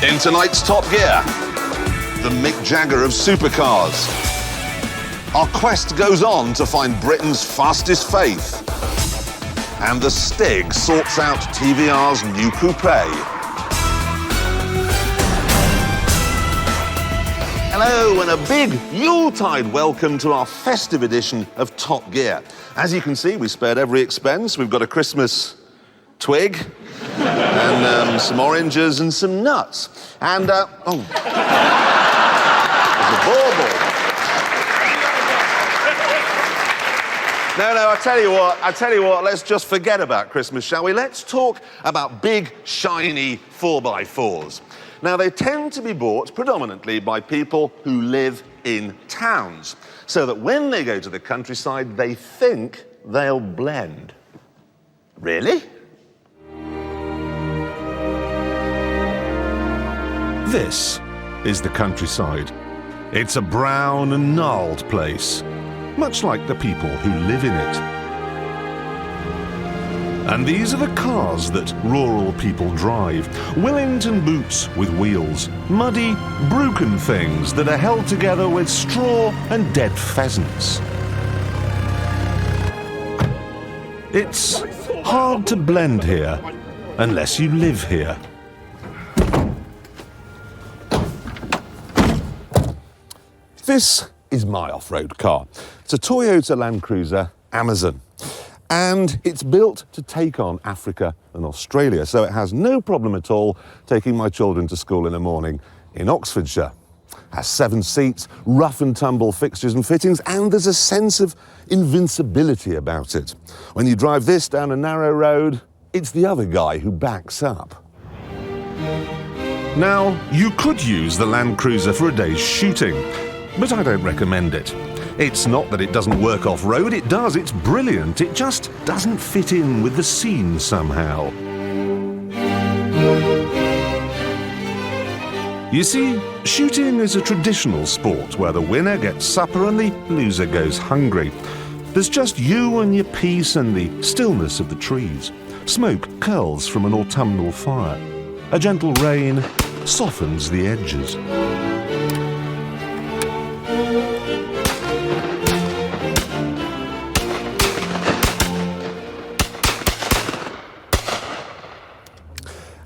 In tonight's Top Gear, the Mick Jagger of supercars. Our quest goes on to find Britain's fastest faith. And the Stig sorts out TVR's new coupe. Hello and a big Yuletide welcome to our festive edition of Top Gear. As you can see, we spared every expense. We've got a Christmas twig and some oranges and some nuts. And, there's a bauble. No, I tell you what, let's just forget about Christmas, shall we? Let's talk about big, shiny 4x4s. Now, they tend to be bought predominantly by people who live in towns, so that when they go to the countryside, they think they'll blend. Really? This is the countryside. It's a brown and gnarled place, much like the people who live in it. And these are the cars that rural people drive. Willington boots with wheels. Muddy, broken things that are held together with straw and dead pheasants. It's hard to blend here, unless you live here. This is my off-road car. It's a Toyota Land Cruiser Amazon. And it's built to take on Africa and Australia, so it has no problem at all taking my children to school in the morning in Oxfordshire. Has 7 seats, rough and tumble fixtures and fittings, and there's a sense of invincibility about it. When you drive this down a narrow road, it's the other guy who backs up. Now, you could use the Land Cruiser for a day's shooting, but I don't recommend it. It's not that it doesn't work off-road, it does, it's brilliant. It just doesn't fit in with the scene somehow. You see, shooting is a traditional sport where the winner gets supper and the loser goes hungry. There's just you and your piece and the stillness of the trees. Smoke curls from an autumnal fire. A gentle rain softens the edges.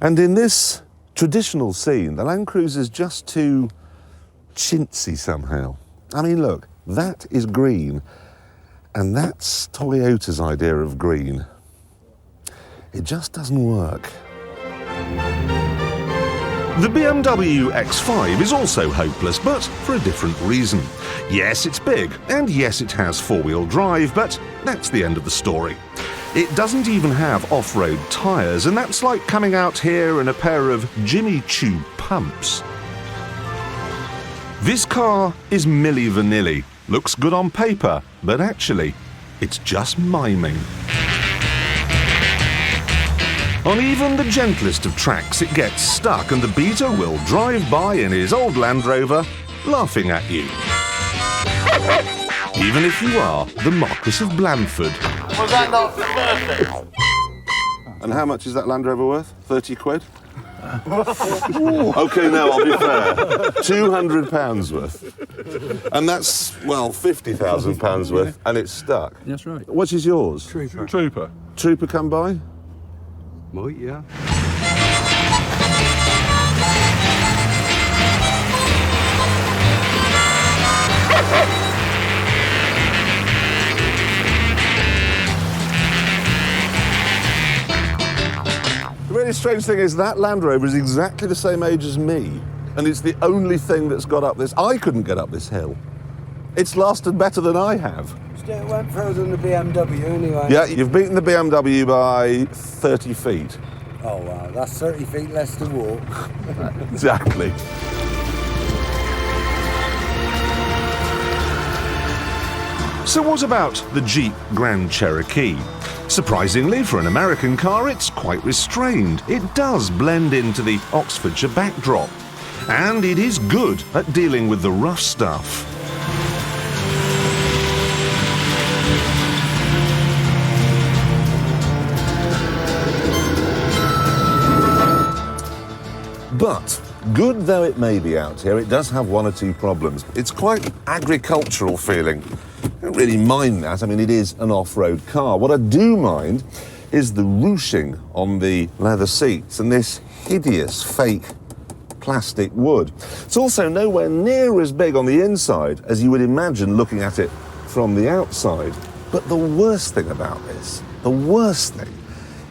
And in this traditional scene, the Land Cruiser's just too chintzy somehow. I mean, look, that is green, and that's Toyota's idea of green. It just doesn't work. The BMW X5 is also hopeless, but for a different reason. Yes, it's big, and yes, it has four-wheel drive, but that's the end of the story. It doesn't even have off-road tyres, and that's like coming out here in a pair of Jimmy Choo pumps. This car is Milli Vanilli. Looks good on paper, but actually, it's just miming. On even the gentlest of tracks, it gets stuck, and the beater will drive by in his old Land Rover, laughing at you. Even if you are the Marquis of Blandford. Was that not perfect? And how much is that Land Rover worth? 30 quid? OK, no, I'll be fair. £200 worth. And that's, well, £50,000 worth, and it's stuck. That's right. Which is yours? Trooper. Trooper. Trooper come by? Might, yeah. The really strange thing is that Land Rover is exactly the same age as me, and it's the only thing that's got up this. I couldn't get up this hill. It's lasted better than I have. Still went further than the BMW anyway. Yeah, you've beaten the BMW by 30 feet. Oh wow, that's 30 feet less to walk. Exactly. So what about the Jeep Grand Cherokee? Surprisingly, for an American car, it's quite restrained. It does blend into the Oxfordshire backdrop. And it is good at dealing with the rough stuff. But Good though it may be out here, it does have one or two problems. It's quite agricultural feeling. I don't really mind that. I mean, it is an off-road car. What I do mind is the ruching on the leather seats and this hideous fake plastic wood. It's also nowhere near as big on the inside as you would imagine looking at it from the outside. But the worst thing about this, the worst thing,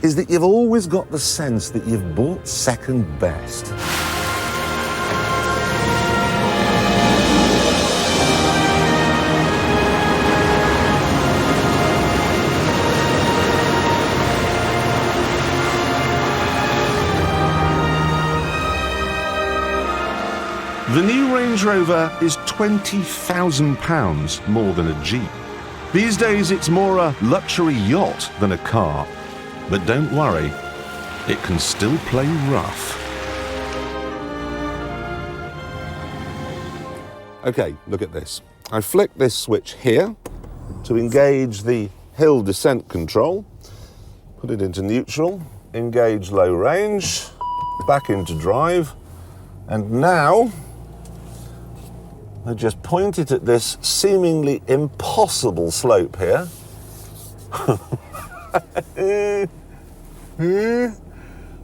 is that you've always got the sense that you've bought second best. The new Range Rover is £20,000 more than a Jeep. These days it's more a luxury yacht than a car. But don't worry, it can still play rough. Okay, look at this. I flick this switch here to engage the hill descent control, put it into neutral, engage low range, back into drive, and now I just point it at this seemingly impossible slope here.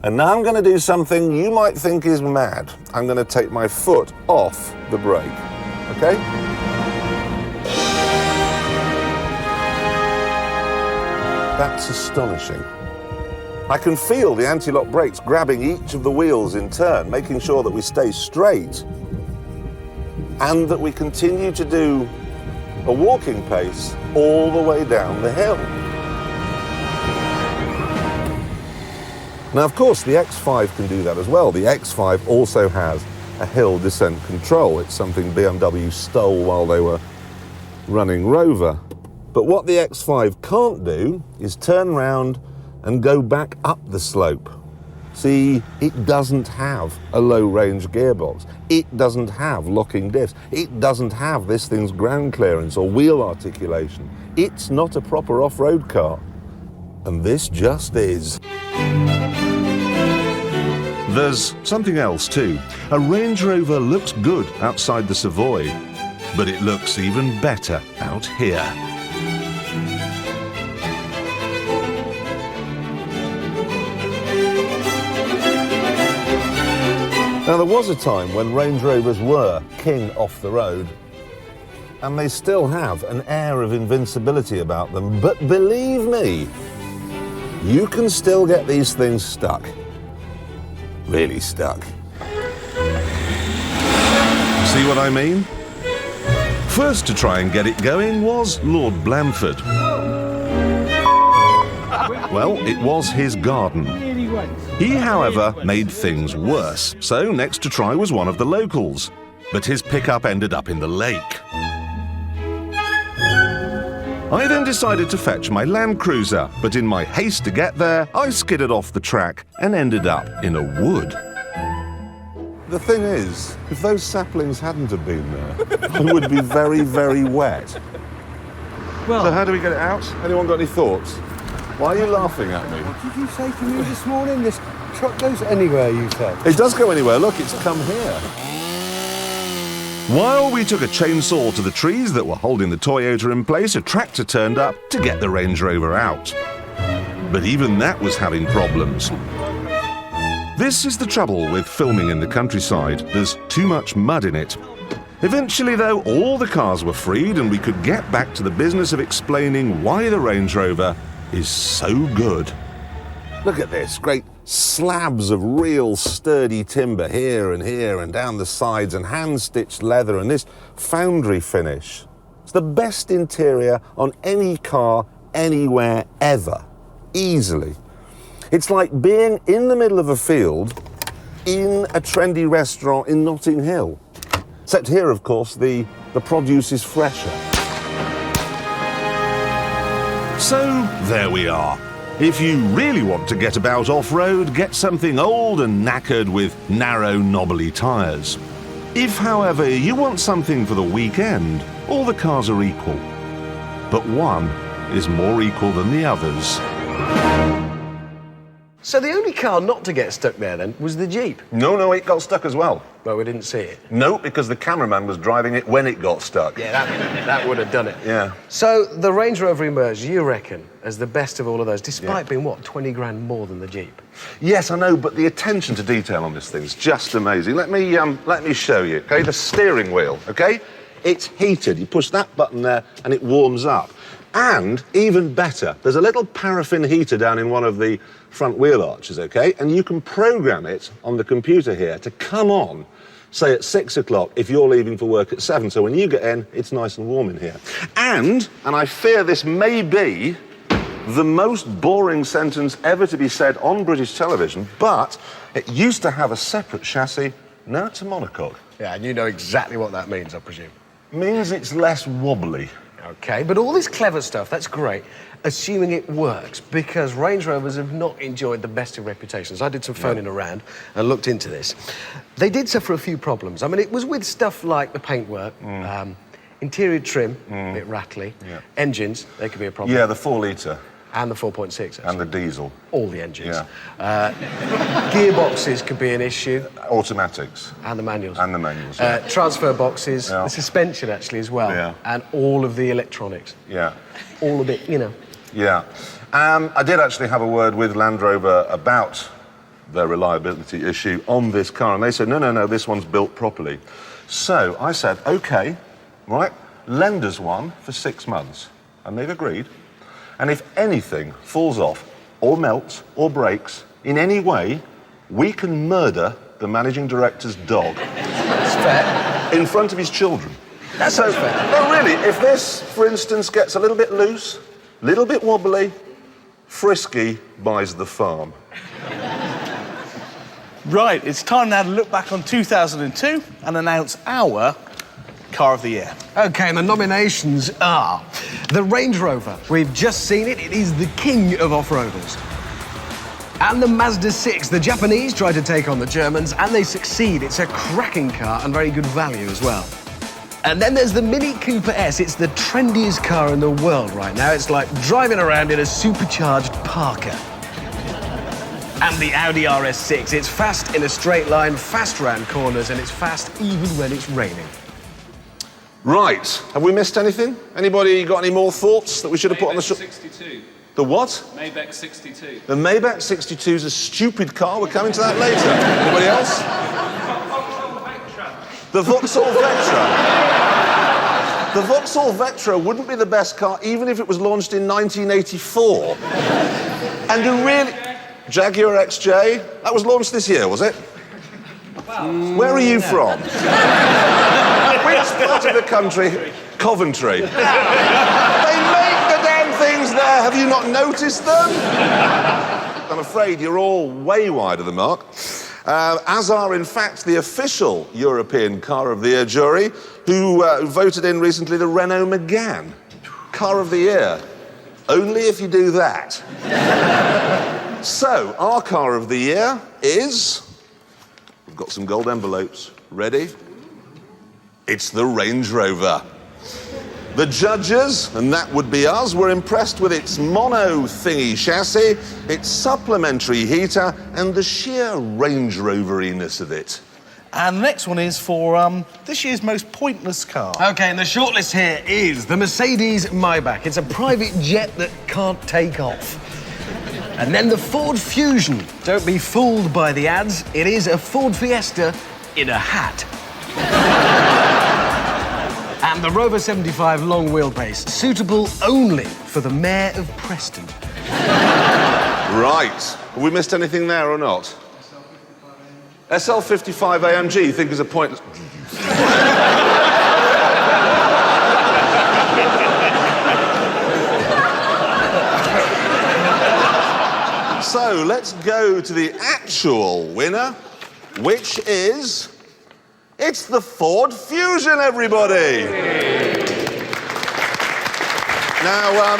And now I'm going to do something you might think is mad. I'm going to take my foot off the brake, okay? That's astonishing. I can feel the anti-lock brakes grabbing each of the wheels in turn, making sure that we stay straight and that we continue to do a walking pace all the way down the hill. Now, of course, the X5 can do that as well. The X5 also has a hill descent control. It's something BMW stole while they were running Rover. But what the X5 can't do is turn round and go back up the slope. See, it doesn't have a low-range gearbox. It doesn't have locking diffs. It doesn't have this thing's ground clearance or wheel articulation. It's not a proper off-road car. And this just is. There's something else too. A Range Rover looks good outside the Savoy, but it looks even better out here. Now, there was a time when Range Rovers were king off the road, and they still have an air of invincibility about them. But believe me, you can still get these things stuck. Really stuck. See what I mean? First to try and get it going was Lord Blandford. Well, it was his garden. He, however, made things worse, so next to try was one of the locals. But his pickup ended up in the lake. I then decided to fetch my Land Cruiser, but in my haste to get there, I skidded off the track and ended up in a wood. The thing is, if those saplings hadn't have been there, I would be very, very wet. Well, so how do we get it out? Anyone got any thoughts? Why are you laughing at me? What did you say to me this morning? This truck goes anywhere, you said. It does go anywhere. Look, it's come here. While we took a chainsaw to the trees that were holding the Toyota in place, a tractor turned up to get the Range Rover out. But even that was having problems. This is the trouble with filming in the countryside. There's too much mud in it. Eventually, though, all the cars were freed and we could get back to the business of explaining why the Range Rover is so good. Look at this, great slabs of real sturdy timber here and down the sides, and hand-stitched leather, and this foundry finish. It's the best interior on any car anywhere ever, easily. It's like being in the middle of a field in a trendy restaurant in Notting Hill. Except here, of course, the produce is fresher. So there we are. If you really want to get about off-road, get something old and knackered with narrow, knobbly tyres. If, however, you want something for the weekend, all the cars are equal. But one is more equal than the others. So the only car not to get stuck there, then, was the Jeep? No, it got stuck as well. Well, we didn't see it. No, because the cameraman was driving it when it got stuck. Yeah, that would have done it. Yeah. So the Range Rover emerged, you reckon, as the best of all of those, despite being, what, 20 grand more than the Jeep? Yes, I know, but the attention to detail on this thing is just amazing. Let me show you, OK? The steering wheel, OK? It's heated. You push that button there and it warms up. And, even better, there's a little paraffin heater down in one of the front wheel arches, OK? And you can program it on the computer here to come on, say, at 6 o'clock if you're leaving for work at 7. So when you get in, it's nice and warm in here. And I fear this may be the most boring sentence ever to be said on British television, but it used to have a separate chassis, now it's a monocoque. Yeah, and you know exactly what that means, I presume. Means it's less wobbly. OK, but all this clever stuff, that's great, assuming it works, because Range Rovers have not enjoyed the best of reputations. I did some phoning around and looked into this. They did suffer a few problems. I mean, it was with stuff like the paintwork, interior trim, a bit rattly, engines, they could be a problem. Yeah, the 4-litre. And the 4.6, actually. And the diesel. All the engines. Yeah. Gearboxes could be an issue. Automatics. And the manuals. And the manuals, yeah. Transfer boxes, Yeah. the suspension, actually, as well. Yeah. And all of the electronics. Yeah. All of it, you know. Yeah. I did actually have a word with Land Rover about their reliability issue on this car, and they said, no, this one's built properly. So I said, OK, right, lend us one for 6 months. And they've agreed. And if anything falls off, or melts, or breaks, in any way, we can murder the managing director's dog. That's fair. In front of his children. That's so fair. No, really, if this, for instance, gets a little bit loose, a little bit wobbly, Frisky buys the farm. Right, it's time now to look back on 2002 and announce our Car of the Year. OK, and the nominations are the Range Rover. We've just seen it. It is the king of off-roaders. And the Mazda 6. The Japanese tried to take on the Germans, and they succeed. It's a cracking car and very good value as well. And then there's the Mini Cooper S. It's the trendiest car in the world right now. It's like driving around in a supercharged Parker. And the Audi RS6. It's fast in a straight line, fast round corners, and it's fast even when it's raining. Right. Have we missed anything? Anybody got any more thoughts that we should have put on the show? 62. The what? Maybach 62. The Maybach 62 is a stupid car. We're coming to that later. Anybody else? The Vauxhall Vectra. The Vauxhall Vectra wouldn't be the best car even if it was launched in 1984. And a really... Jaguar XJ? That was launched this year, was it? Where are you from? Which part of the country? Coventry. They make the damn things there. Have you not noticed them? I'm afraid you're all way wide of the mark. As are, in fact, the official European Car of the Year jury, who voted in recently the Renault Megane. Car of the Year. Only if you do that. So, our Car of the Year is... We've got some gold envelopes. Ready? It's the Range Rover. The judges, and that would be us, were impressed with its mono-thingy chassis, its supplementary heater, and the sheer Range Rover-iness of it. And the next one is for this year's most pointless car. OK, and the shortlist here is the Mercedes Maybach. It's a private jet that can't take off. And then the Ford Fusion. Don't be fooled by the ads. It is a Ford Fiesta in a hat. And the Rover 75 long wheelbase, suitable only for the Mayor of Preston. Right. Have we missed anything there or not? SL55 AMG, you think is a pointless... So, let's go to the actual winner, which is... It's the Ford Fusion, everybody! Now,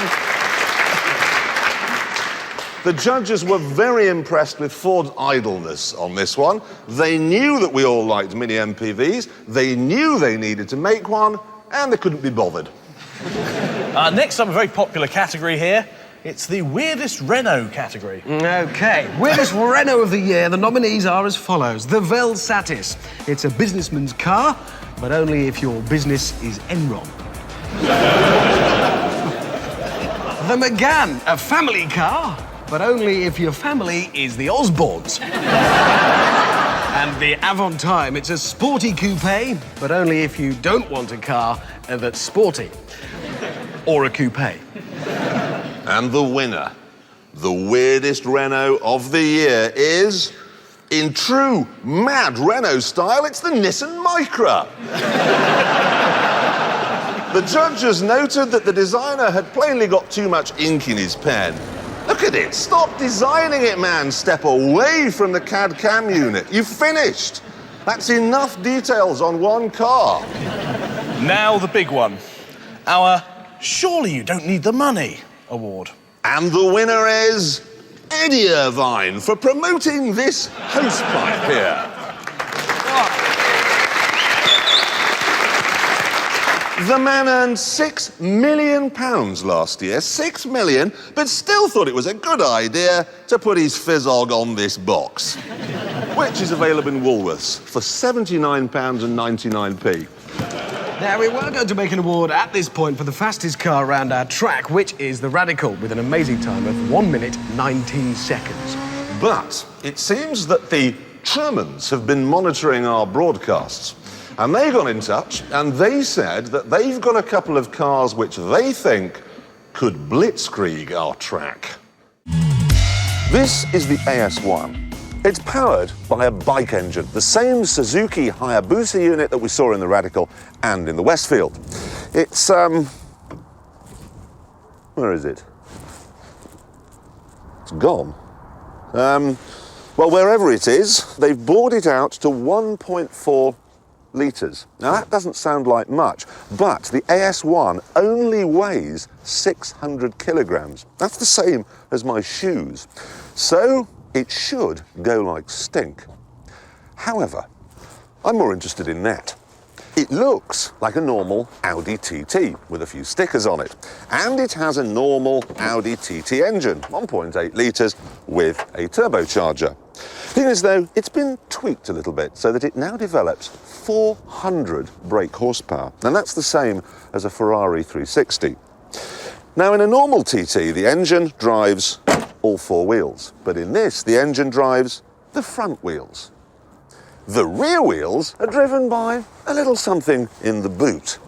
the judges were very impressed with Ford's idleness on this one. They knew that we all liked mini MPVs, they knew they needed to make one, and they couldn't be bothered. Next up, a very popular category here. It's the weirdest Renault category. OK, weirdest Renault of the year. The nominees are as follows. The Velsatis. It's a businessman's car, but only if your business is Enron. The Megane, a family car, but only if your family is the Osborns. And the Avantime, it's a sporty coupe, but only if you don't want a car that's sporty. Or a coupe. And the winner, the weirdest Renault of the year is, in true mad Renault style, it's the Nissan Micra. The judges noted that the designer had plainly got too much ink in his pen. Look at it, stop designing it, man. Step away from the CAD-CAM unit. You've finished. That's enough details on one car. Now the big one. Our Surely You Don't Need the Money award. And the winner is Eddie Irvine for promoting this hosepipe here. The man earned £6 million last year, 6 million, but still thought it was a good idea to put his fizzog on this box, which is available in Woolworths for £79.99p. Now, we were going to make an award at this point for the fastest car around our track, which is the Radical, with an amazing time of 1 minute, 19 seconds. But it seems that the Germans have been monitoring our broadcasts, and they got in touch and they said that they've got a couple of cars which they think could blitzkrieg our track. This is the AS1. It's powered by a bike engine, the same Suzuki Hayabusa unit that we saw in the Radical and in the Westfield. It's, where is it? It's gone. Well, wherever it is, they've bored it out to 1.4 litres. Now, that doesn't sound like much, but the AS1 only weighs 600 kilograms. That's the same as my shoes. So, it should go like stink. However, I'm more interested in that. It looks like a normal Audi TT with a few stickers on it. And it has a normal Audi TT engine, 1.8 litres with a turbocharger. Thing is, though, it's been tweaked a little bit so that it now develops 400 brake horsepower. And that's the same as a Ferrari 360. Now, in a normal TT, the engine drives all four wheels. But in this, the engine drives the front wheels. The rear wheels are driven by a little something in the boot.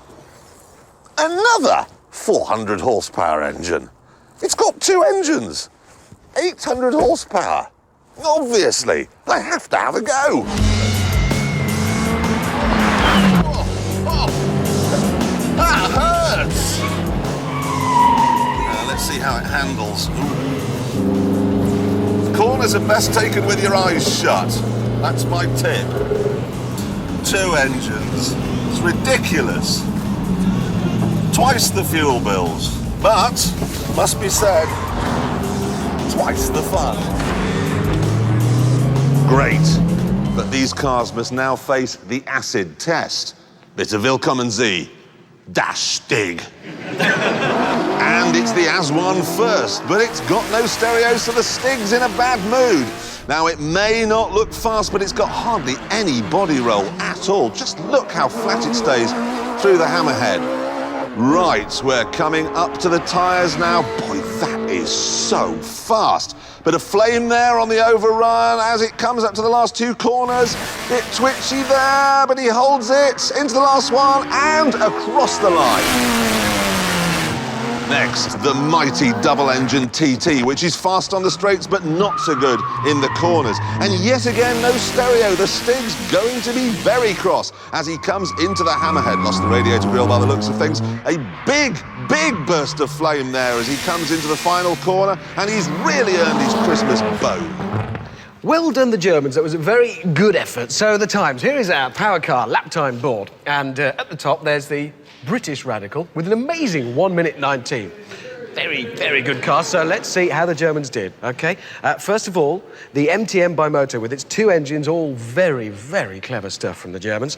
Another 400 horsepower engine. It's got two engines. 800 horsepower. Obviously, they have to have a go. That hurts! Let's see how it handles. Corners are best taken with your eyes shut. That's my tip. Two engines. It's ridiculous. Twice the fuel bills. But, must be said, twice the fun. Great. But these cars must now face the acid test. Bitte willkommen Sie. Das Stig. And it's the AS1 first, but it's got no stereo, so the Stig's in a bad mood. Now, it may not look fast, but it's got hardly any body roll at all. Just look how flat it stays through the hammerhead. Right, we're coming up to the tyres now. Boy, that is so fast. Bit of flame there on the overrun as it comes up to the last two corners. Bit twitchy there, but he holds it into the last one and across the line. Next, the mighty double-engine TT, which is fast on the straights but not so good in the corners. And yet again, no stereo. The Stig's going to be very cross as he comes into the hammerhead. Lost the radiator grille by the looks of things. A big burst of flame there as he comes into the final corner, and he's really earned his Christmas bone. Well done, the Germans. That was a very good effort. So, the times. Here is our power car lap time board. And at the top, there's the British Radical with an amazing 1 minute 19. Very good car. So let's see how the Germans did, OK? First of all, the MTM Bimoto with its two engines, all very clever stuff from the Germans.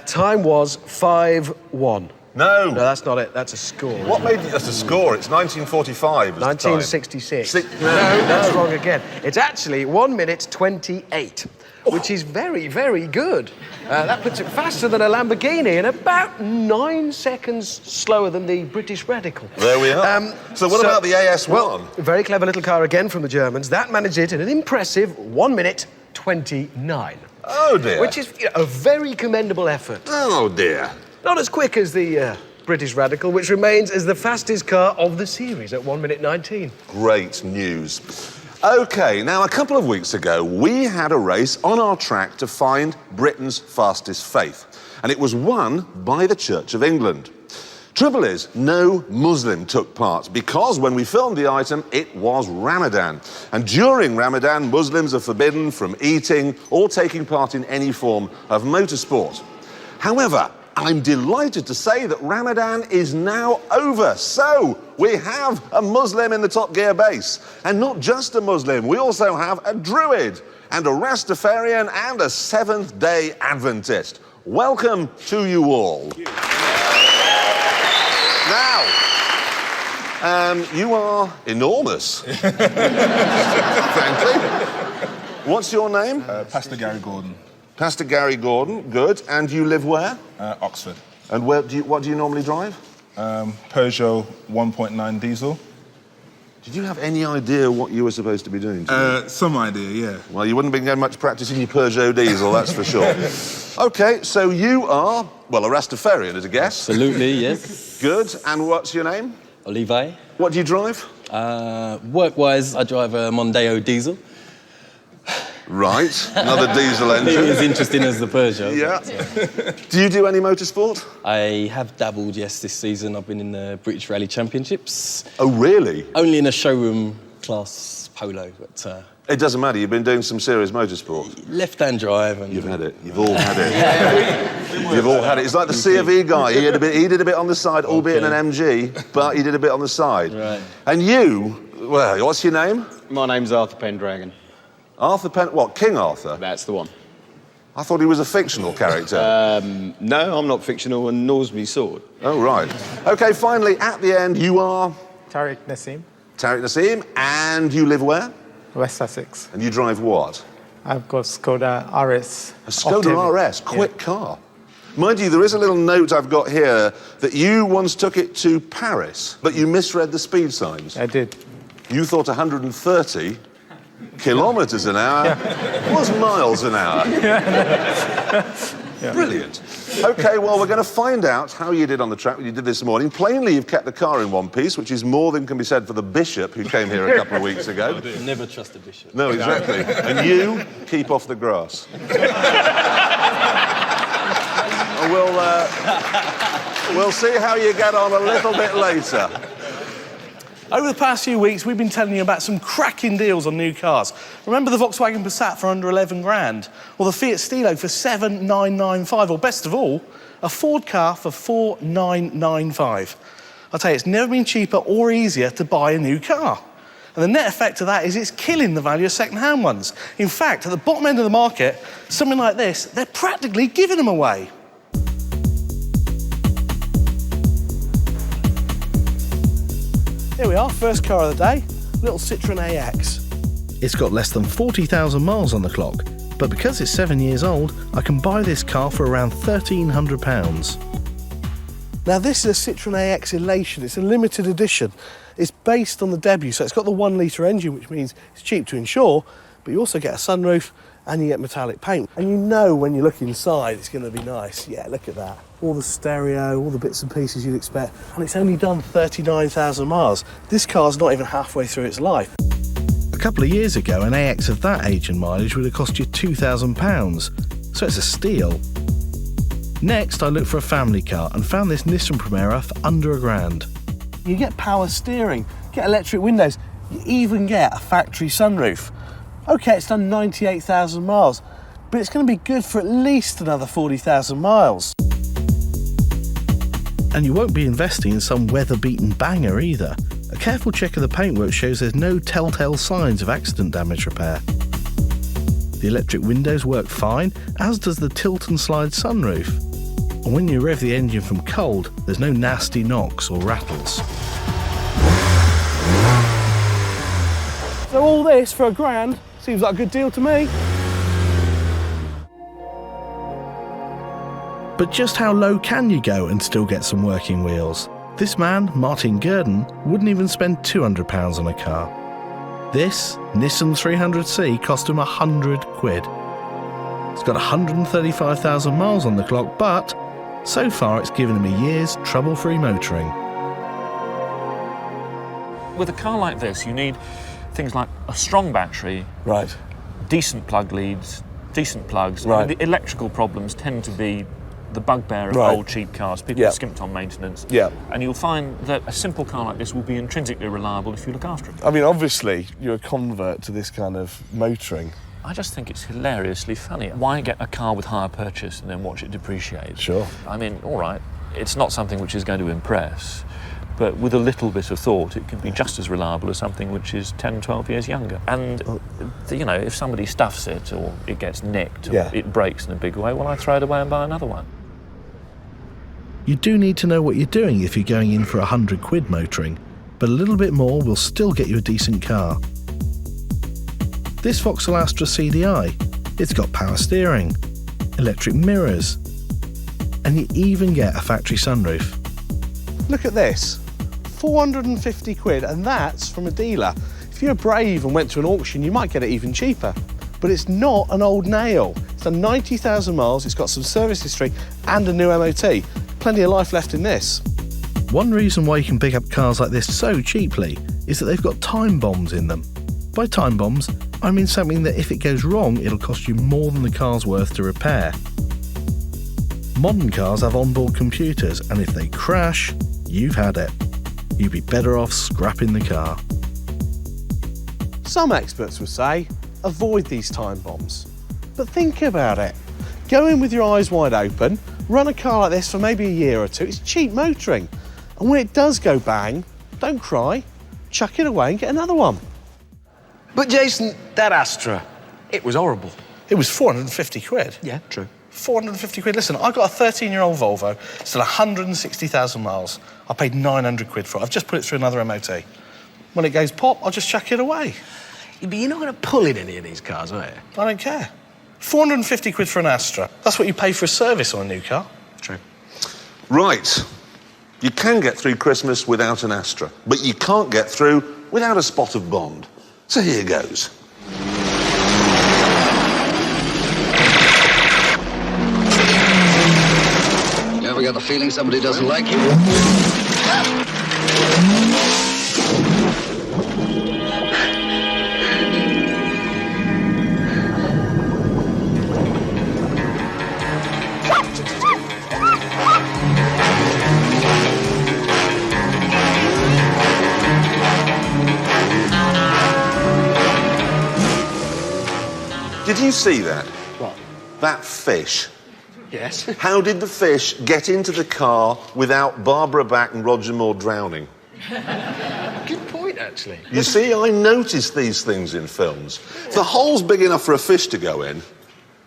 Time was 5:1. No. No, that's not it. That's a score. What made it as a score? It's 1945. 1966. No, that's wrong again. It's actually 1 minute 28, which is very, very good. That puts it faster than a Lamborghini and about 9 seconds slower than the British Radical. There we are. So what about the AS1? Well, very clever little car again from the Germans. That managed it in an impressive 1 minute 29. Oh, dear. Which is a very commendable effort. Oh, dear. Not as quick as the British Radical, which remains as the fastest car of the series at 1 minute 19. Great news. OK, now, a couple of weeks ago, we had a race on our track to find Britain's fastest faith, and it was won by the Church of England. Trouble is, no Muslim took part, because when we filmed the item, it was Ramadan. And during Ramadan, Muslims are forbidden from eating or taking part in any form of motorsport. However, I'm delighted to say that Ramadan is now over. So we have a Muslim in the Top Gear base. And not just a Muslim, we also have a Druid and a Rastafarian and a Seventh-day Adventist. Welcome to you all. Now, you are enormous, frankly. What's your name? Pastor Gary Gordon, Pastor Gary Gordon, good. And you live where? Oxford. And what do you normally drive? Peugeot 1.9 diesel. Did you have any idea what you were supposed to be doing today? Some idea, yeah. Well, you wouldn't have been getting much practice in your Peugeot diesel, that's for sure. OK, so you are, well, a Rastafarian, as a guess. Absolutely, yes. Good. And what's your name? Levi. What do you drive? Work-wise, I drive a Mondeo diesel. Right, another diesel It engine. is interesting as the Peugeot. Yeah. Do you do any motorsport? I have dabbled, yes, this season. I've been in the British Rally Championships. Oh, really? Only in a showroom class polo, but It doesn't matter, you've been doing some serious motorsport. left-hand drive. And You've had it. You've all had it. You've all had it. It's like the C of E guy. He did a bit on the side, albeit in an MG, but he did a bit on the side. Right. And you, well, what's your name? My name's Arthur Pendragon. Arthur what, King Arthur? That's the one. I thought he was a fictional character. No, I'm not fictional, and nor's me sword. Oh, right. OK, finally, at the end, you are? Tariq Nassim, Tariq Nassim, and you live where? West Sussex. And you drive what? I've got Skoda RS. A Skoda Octavia. RS, quick car. Mind you, there is a little note I've got here that you once took it to Paris, but you misread the speed signs. I did. You thought 130 kilometres an hour was miles an hour. Brilliant. OK, well, we're going to find out how you did on the track, what you did this morning. Plainly, you've kept the car in one piece, which is more than can be said for the bishop who came here a couple of weeks ago. never trust a bishop. No, exactly. And you keep off the grass. We'll see how you get on a little bit later. Over the past few weeks, we've been telling you about some cracking deals on new cars. Remember the Volkswagen Passat for under 11 grand? Or the Fiat Stilo for 7,995? Or best of all, a Ford car for 4,995. I'll tell you, it's never been cheaper or easier to buy a new car. And the net effect of that is it's killing the value of second-hand ones. In fact, at the bottom end of the market, something like this, they're practically giving them away. Here we are, first car of the day, little Citroën AX. It's got less than 40,000 miles on the clock, but because it's 7 years old, I can buy this car for around £1,300. Now this is a Citroën AX Elation, it's a limited edition. It's based on the debut, so it's got the 1 litre engine, which means it's cheap to insure, but you also get a sunroof and you get metallic paint. And you know when you look inside, it's going to be nice. Yeah, look at that. All the stereo, all the bits and pieces you'd expect. And it's only done 39,000 miles. This car's not even halfway through its life. A couple of years ago, an AX of that age and mileage would have cost you £2,000, so it's a steal. Next, I looked for a family car and found this Nissan Primera for under £1,000. You get power steering, get electric windows, you even get a factory sunroof. OK, it's done 98,000 miles, but it's going to be good for at least another 40,000 miles. And you won't be investing in some weather-beaten banger either. A careful check of the paintwork shows there's no telltale signs of accident damage repair. The electric windows work fine, as does the tilt and slide sunroof. And when you rev the engine from cold, there's no nasty knocks or rattles. So all this for £1,000 seems like a good deal to me. But just how low can you go and still get some working wheels? This man, Martin Gurdon, wouldn't even spend £200 on a car. This Nissan 300C cost him £100. It's got 135,000 miles on the clock, but so far it's given him a year's trouble-free motoring. With a car like this, you need things like a strong battery, Right. decent plug leads, decent plugs. Right. I mean, the electrical problems tend to be the bugbear of Right. old cheap cars. People Yeah. are skimped on maintenance. Yeah. And you'll find that a simple car like this will be intrinsically reliable if you look after it. I mean, obviously, you're a convert to this kind of motoring. I just think it's hilariously funny. Why get a car with hire purchase and then watch it depreciate? Sure. I mean, all right, it's not something which is going to impress, but with a little bit of thought, it can be just as reliable as something which is 10, 12 years younger. And, you know, if somebody stuffs it or it gets nicked or Yeah. it breaks in a big way, well, I throw it away and buy another one. You do need to know what you're doing if you're going in for £100 motoring, but a little bit more will still get you a decent car. This Vauxhall Astra CDI, it's got power steering, electric mirrors, and you even get a factory sunroof. Look at this, £450, and that's from a dealer. If you're brave and went to an auction, you might get it even cheaper. But it's not an old nail. It's done 90,000 miles, it's got some service history and a new MOT. Plenty of life left in this. One reason why you can pick up cars like this so cheaply is that they've got time bombs in them. By time bombs, I mean something that if it goes wrong, it'll cost you more than the car's worth to repair. Modern cars have onboard computers, and if they crash, you've had it. You'd be better off scrapping the car. Some experts would say, avoid these time bombs. But think about it. Go in with your eyes wide open, run a car like this for maybe a year or two. It's cheap motoring. And when it does go bang, don't cry, chuck it away and get another one. But Jason, that Astra, it was horrible. It was £450. Yeah, true. £450. Listen, I got a 13-year-old Volvo, it's done 160,000 miles. I paid £900 for it. I've just put it through another MOT. When it goes pop, I'll just chuck it away. Yeah, but you're not going to pull in any of these cars, are you? I don't care. £450 for an Astra. That's what you pay for a service on a new car. True. Right. You can get through Christmas without an Astra, but you can't get through without a spot of Bond. So here goes. You ever got the feeling somebody doesn't like you? Did you see that? What? That fish. Yes. How did the fish get into the car without Barbara Back and Roger Moore drowning? Good point, actually. You see, I notice these things in films. If the hole's big enough for a fish to go in,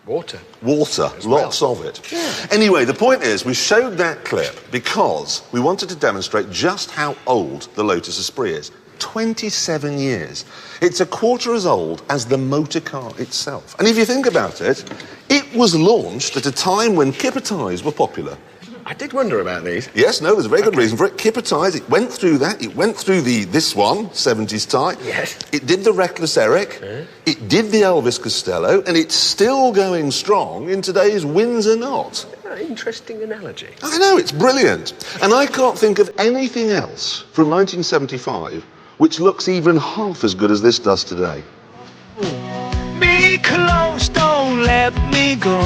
Water. water, lots of it. Yeah. Anyway, the point is, we showed that clip because we wanted to demonstrate just how old the Lotus Esprit is. 27 years. It's a quarter as old as the motor car itself. And if you think about it, it was launched at a time when kipper tyres were popular. I did wonder about these. Yes, no, there's a very good reason for it. Kipper tyres, it went through that. It went through this one, 70s tie. Yes. It did the Reckless Eric. It did the Elvis Costello. And it's still going strong in today's Windsor Knot. Interesting analogy. I know, it's brilliant. And I can't think of anything else from 1975 which looks even half as good as this does today. Be close, don't let me go.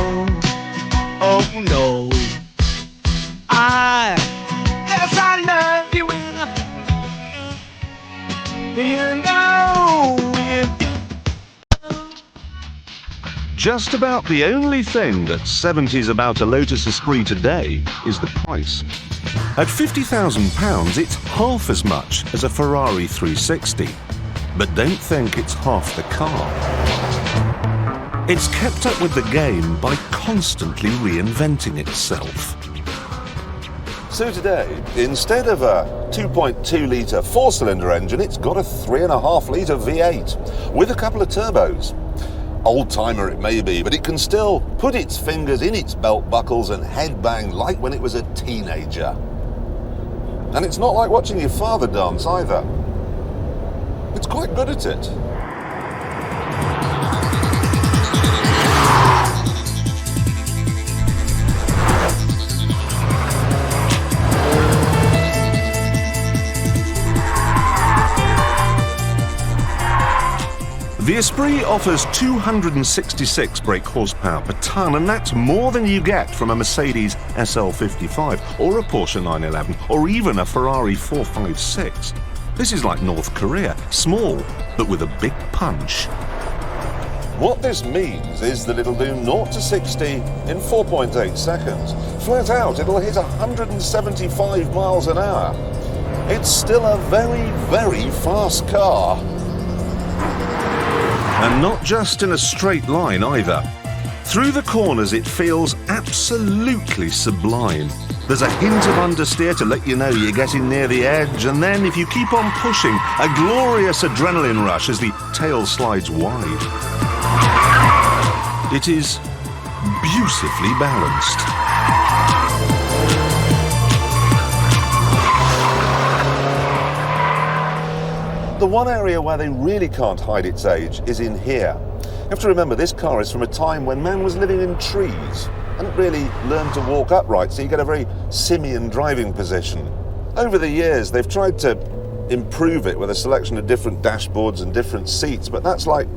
Oh no. Yes, I love you. You know it. Just about the only thing that's 70s about a Lotus Esprit today is the price. At £50,000, it's half as much as a Ferrari 360. But don't think it's half the car. It's kept up with the game by constantly reinventing itself. So today, instead of a 2.2 litre four-cylinder engine, it's got a 3.5 litre V8 with a couple of turbos. Old-timer it may be, but it can still put its fingers in its belt buckles and headbang like when it was a teenager. And it's not like watching your father dance either. It's quite good at it. The Esprit offers 266 brake horsepower per tonne, and that's more than you get from a Mercedes SL55 or a Porsche 911 or even a Ferrari 456. This is like North Korea, small but with a big punch. What this means is that it'll do 0 to 60 in 4.8 seconds. Flat out, it'll hit 175 miles an hour. It's still a very, very fast car. And not just in a straight line either. Through the corners it feels absolutely sublime. There's a hint of understeer to let you know you're getting near the edge, and then if you keep on pushing, a glorious adrenaline rush as the tail slides wide. It is beautifully balanced. The one area where they really can't hide its age is in here. You have to remember this car is from a time when man was living in trees. Hadn't really learned to walk upright, so you get a very simian driving position. Over the years, they've tried to improve it with a selection of different dashboards and different seats, but that's like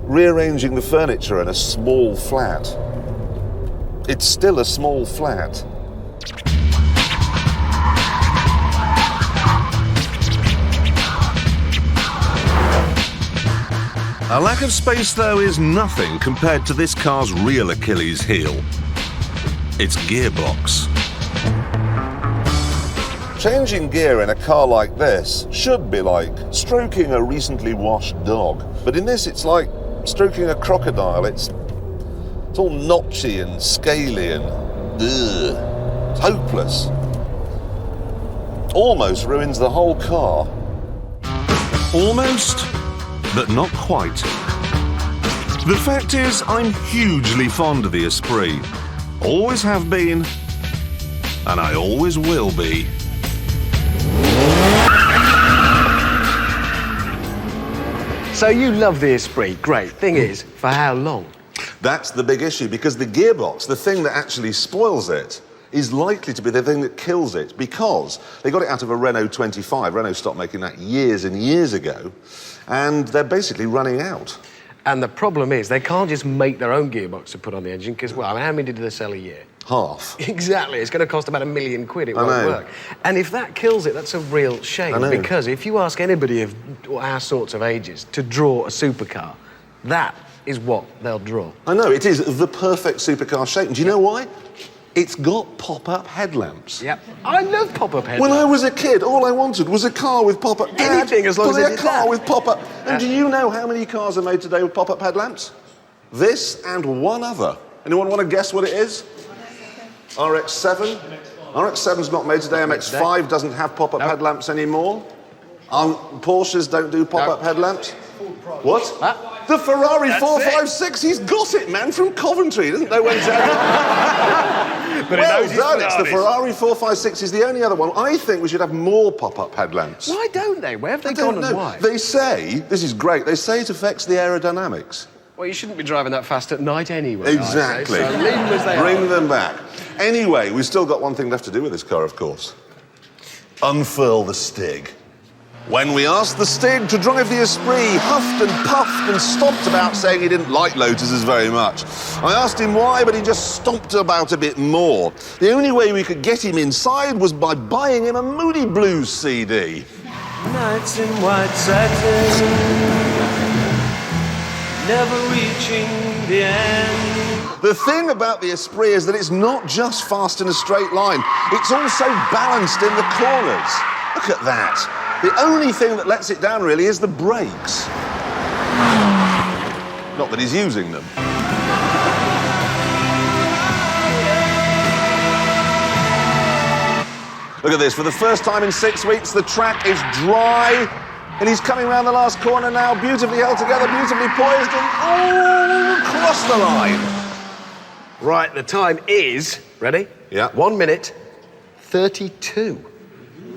rearranging the furniture in a small flat. It's still a small flat. A lack of space, though, is nothing compared to this car's real Achilles heel. Its gearbox. Changing gear in a car like this should be like stroking a recently washed dog. But in this, it's like stroking a crocodile. It's all notchy and scaly and ugh. It's hopeless. Almost ruins the whole car. Almost, but not quite. The fact is, I'm hugely fond of the Esprit. Always have been, and I always will be. So you love the Esprit, great. Thing is, for how long? That's the big issue, because the gearbox, the thing that actually spoils it, is likely to be the thing that kills it, because they got it out of a Renault 25. Renault stopped making that years and years ago, and they're basically running out. And the problem is, they can't just make their own gearbox to put on the engine, because, well, I mean, how many do they sell a year? Half. Exactly. It's going to cost about £1 million. It won't work. And if that kills it, that's a real shame. Because if you ask anybody of our sorts of ages to draw a supercar, that is what they'll draw. I know, it is the perfect supercar shape. And do you know why? It's got pop-up headlamps. Yep. I love pop-up headlamps. When I was a kid, all I wanted was a car with pop-up. Anything, as long as it did a car that. with pop-up. And do you know how many cars are made today with pop-up headlamps? This and one other. Anyone want to guess what it is? RX-7? RX-7's not made today. MX-5 doesn't have pop-up headlamps anymore. Porsches don't do pop-up headlamps. What? The Ferrari 456. He's got it, man, from Coventry. He doesn't know when to... Well done, it's the Ferrari 456 is the only other one. I think we should have more pop-up headlamps. Why don't they? Where have they gone and why? They say, this is great, they say it affects the aerodynamics. Well, you shouldn't be driving that fast at night anyway. Exactly. So leave them as they Bring are. them back. Anyway, we've still got one thing left to do with this car, of course. Unfurl the Stig. When we asked the Stig to drive the Esprit, huffed and puffed and stomped about saying he didn't like Lotuses very much. I asked him why, but he just stomped about a bit more. The only way we could get him inside was by buying him a Moody Blues CD. Nights in white satin, never reaching the end. The thing about the Esprit is that it's not just fast in a straight line, it's also balanced in the corners. Look at that. The only thing that lets it down, really, is the brakes. Not that he's using them. Look at this. For the first time in 6 weeks, the track is dry. And he's coming around the last corner now, beautifully held together, beautifully poised, and across the line. Right, the time is, ready? Yeah. 1 minute 32,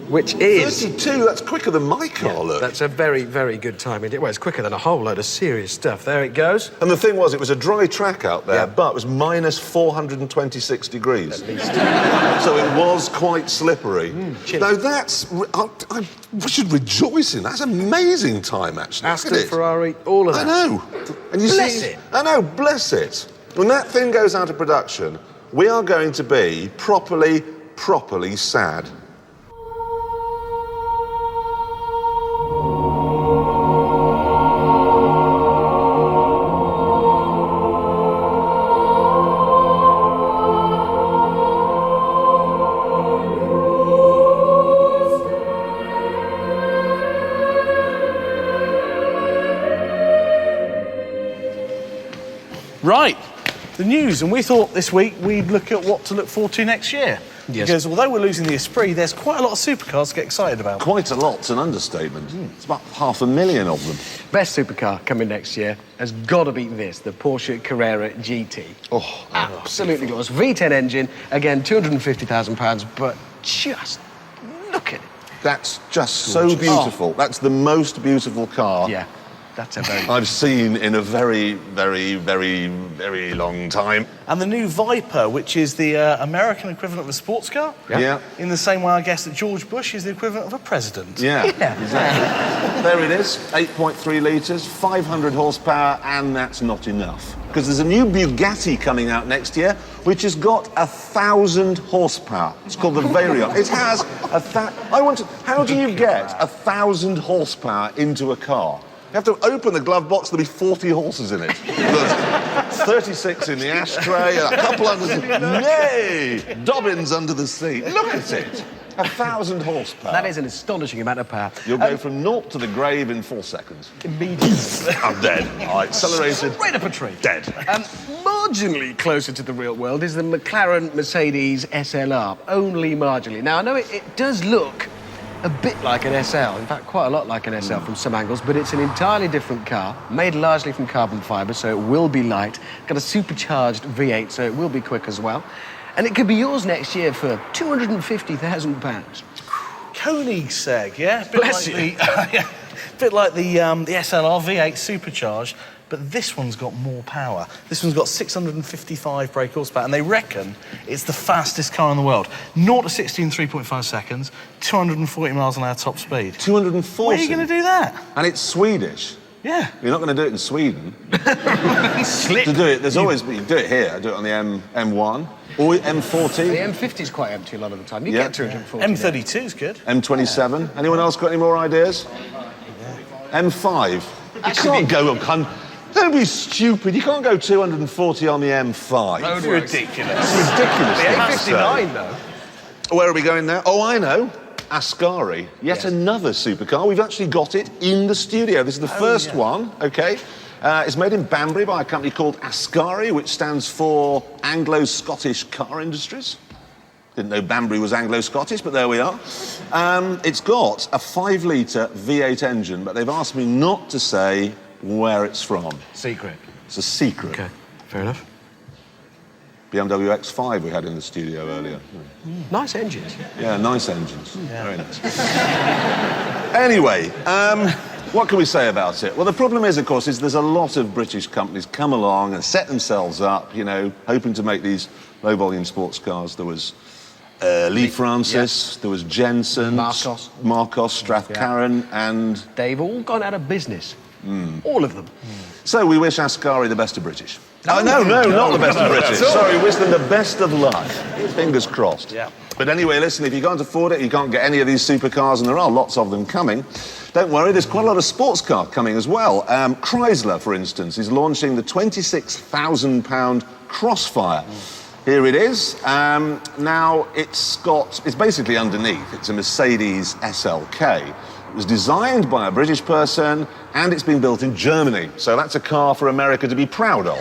which is... 32? That's quicker than my car, look. That's a very, very good time. Well, it's quicker than a whole load of serious stuff. There it goes. And the thing was, it was a dry track out there, but it was minus 426 degrees. At least. So it was quite slippery. Chilly. Now that's... we should rejoice in. That's amazing time, actually. Aston, Ferrari, all of that. I know. And you Bless see, it. I know, bless it. When that thing goes out of production, we are going to be properly sad. Right, the news, and we thought this week we'd look at what to look forward to next year. Yes. Because although we're losing the Esprit, there's quite a lot of supercars to get excited about. Quite a lot's an understatement. It's about 500,000 of them. Best supercar coming next year has got to beat this, the Porsche Carrera GT. Oh, absolutely glorious. V10 engine, again, £250,000, but just look at it. That's just so beautiful. That's the most beautiful car. Yeah, that's a very... I've seen in a very, very, very, very long time. And the new Viper, which is the American equivalent of a sports car. Yeah. In the same way, I guess, that George Bush is the equivalent of a president. Yeah, exactly. There it is, 8.3 litres, 500 horsepower, and that's not enough. Because there's a new Bugatti coming out next year, which has got 1,000 horsepower. It's called the Veyron. It has how do you get 1,000 horsepower into a car? You have to open the glove box, there'll be 40 horses in it. There's 36 in the ashtray, a couple under the... Nay! Dobbins under the seat. Look at it. 1,000 horsepower. That is an astonishing amount of power. You'll go from naught to the grave in 4 seconds. Immediately. I'm dead. All right, accelerated. Straight up a tree. Dead. Marginally closer to the real world is the McLaren Mercedes SLR. Only marginally. Now, I know it does look a bit like an SL, in fact, quite a lot like an SL from some angles, but it's an entirely different car, made largely from carbon fibre, so it will be light, got a supercharged V8, so it will be quick as well. And it could be yours next year for £250,000. Koenigsegg, yeah? Bless you. Bit like the SLR V8 supercharged, but this one's got more power. This one's got 655 brake horsepower, and they reckon it's the fastest car in the world. 0 to 60 in 3.5 seconds, 240 miles an hour top speed. 240? Where are you going to do that? And it's Swedish. Yeah. You're not going to do it in Sweden. Slick. To do it, there's always... You can do it here. Do it on the M1 or M40. The M50's quite empty a lot of the time. You get 240. M32's good. M27. Anyone else got any more ideas? M5. You can't go... Don't be stupid. You can't go 240 on the M5. That's ridiculous. It's ridiculous. The A59, though. Where are we going now? Oh, I know. Ascari. Yet another supercar. We've actually got it in the studio. This is the first one, OK? It's made in Banbury by a company called Ascari, which stands for Anglo-Scottish Car Industries. Didn't know Banbury was Anglo-Scottish, but there we are. It's got a 5-litre V8 engine, but they've asked me not to say where it's from. Secret. It's a secret. OK, fair enough. BMW X5 we had in the studio earlier. Nice engines. Yeah, nice engines. Yeah. Very nice. Anyway, what can we say about it? Well, the problem is, of course, there's a lot of British companies come along and set themselves up, you know, hoping to make these low-volume sports cars. There was Lee Francis, there was Jensen, Marcos, Strathcarron, and... They've all gone out of business. All of them. So we wish Ascari the best of British. No, not the best of British. Sorry, wish them the best of luck. Fingers crossed. Yeah. But anyway, listen, if you can't afford it, you can't get any of these supercars, and there are lots of them coming. Don't worry, there's quite a lot of sports car coming as well. Chrysler, for instance, is launching the £26,000 Crossfire. Here it is. Now, it's basically underneath. It's a Mercedes SLK. It was designed by a British person, and it's been built in Germany. So that's a car for America to be proud of.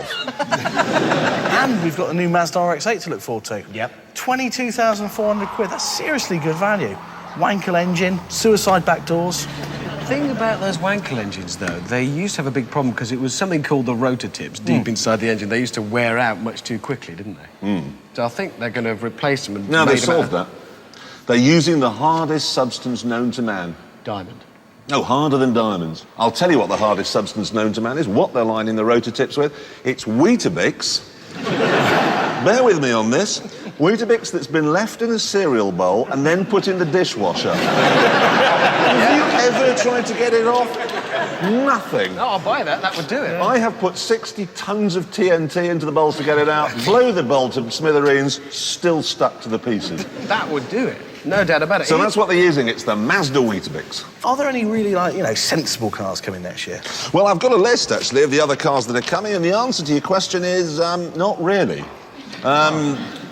And we've got the new Mazda RX-8 to look forward to. Yep. 22,400 quid. That's seriously good value. Wankel engine, suicide back doors. The thing about those Wankel engines, though, they used to have a big problem because it was something called the rotor tips deep inside the engine. They used to wear out much too quickly, didn't they? So I think they're going to replace them and Now, made they've them out solved of that. They're using the hardest substance known to man. diamond. No, harder than diamonds. I'll tell you what the hardest substance known to man is, what they're lining the rotor tips with. It's Weetabix. Bear with me on this. Weetabix that's been left in a cereal bowl and then put in the dishwasher. Have you ever tried to get it off? Nothing. No, I'll buy that. That would do it. I have put 60 tons of TNT into the bowl to get it out, blow the bowl to smithereens, still stuck to the pieces. That would do it. No doubt about it. So that's what they're using. It's the Mazda Weetabix. Are there any really, sensible cars coming next year? Well, I've got a list, actually, of the other cars that are coming, and the answer to your question is not really.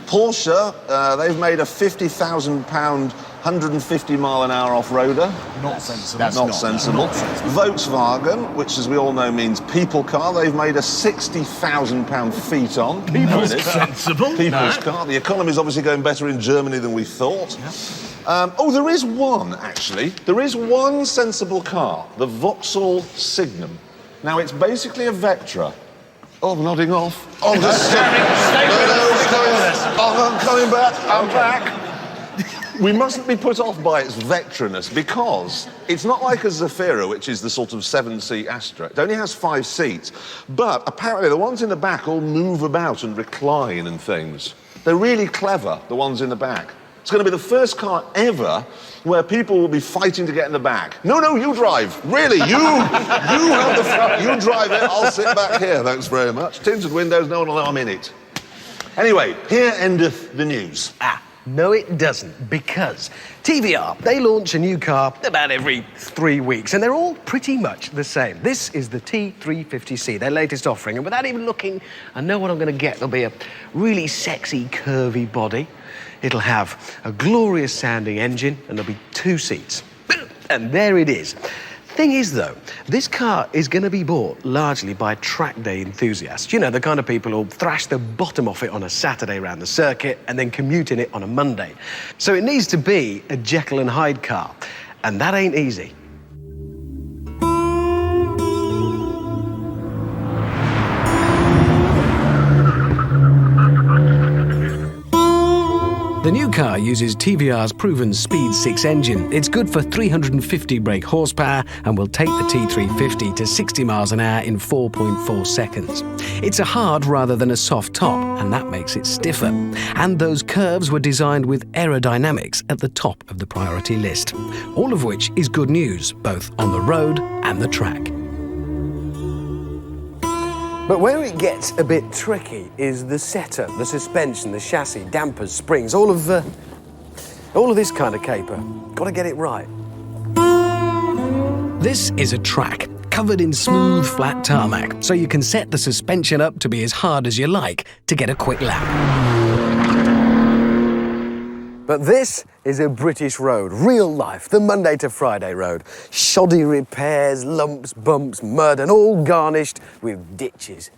Porsche, they've made a £50,000, 150-mile-an-hour off-roader. Not sensible. That's not sensible. Volkswagen, which, as we all know, means people car, they've made a £60,000 Phaeton. People's sensible. People's car. The economy's obviously going better in Germany than we thought. Yeah. There is one, actually. There is one sensible car, the Vauxhall Signum. Now, it's basically a Vectra. Oh, I'm nodding off. Oh, I'm just... I'm coming back. I'm back. We mustn't be put off by its Vectra-ness because it's not like a Zafira, which is the sort of 7-seat Astra. It only has 5 seats. But apparently the ones in the back all move about and recline and things. They're really clever, the ones in the back. It's going to be the first car ever where people will be fighting to get in the back. No, you drive. Really, you have the front. You drive it. I'll sit back here. Thanks very much. Tinted windows. No one will know I'm in it. Anyway, here endeth the news. No, it doesn't, because TVR, they launch a new car about every 3 weeks, and they're all pretty much the same. This is the T350C, their latest offering, and without even looking, I know what I'm going to get. There'll be a really sexy, curvy body. It'll have a glorious-sounding engine, and there'll be 2 seats. And there it is. Thing is, though, this car is going to be bought largely by track day enthusiasts. You know, the kind of people who'll thrash the bottom off it on a Saturday around the circuit and then commute in it on a Monday. So it needs to be a Jekyll and Hyde car, and that ain't easy. The new car uses TVR's proven Speed 6 engine. It's good for 350 brake horsepower and will take the T350 to 60 miles an hour in 4.4 seconds. It's a hard rather than a soft top, and that makes it stiffer. And those curves were designed with aerodynamics at the top of the priority list. All of which is good news, both on the road and the track. But where it gets a bit tricky is the setup, the suspension, the chassis, dampers, springs, all of this kind of caper. Got to get it right. This is a track covered in smooth, flat tarmac, so you can set the suspension up to be as hard as you like to get a quick lap. But this is a British road, real life, the Monday to Friday road. Shoddy repairs, lumps, bumps, mud, and all garnished with ditches.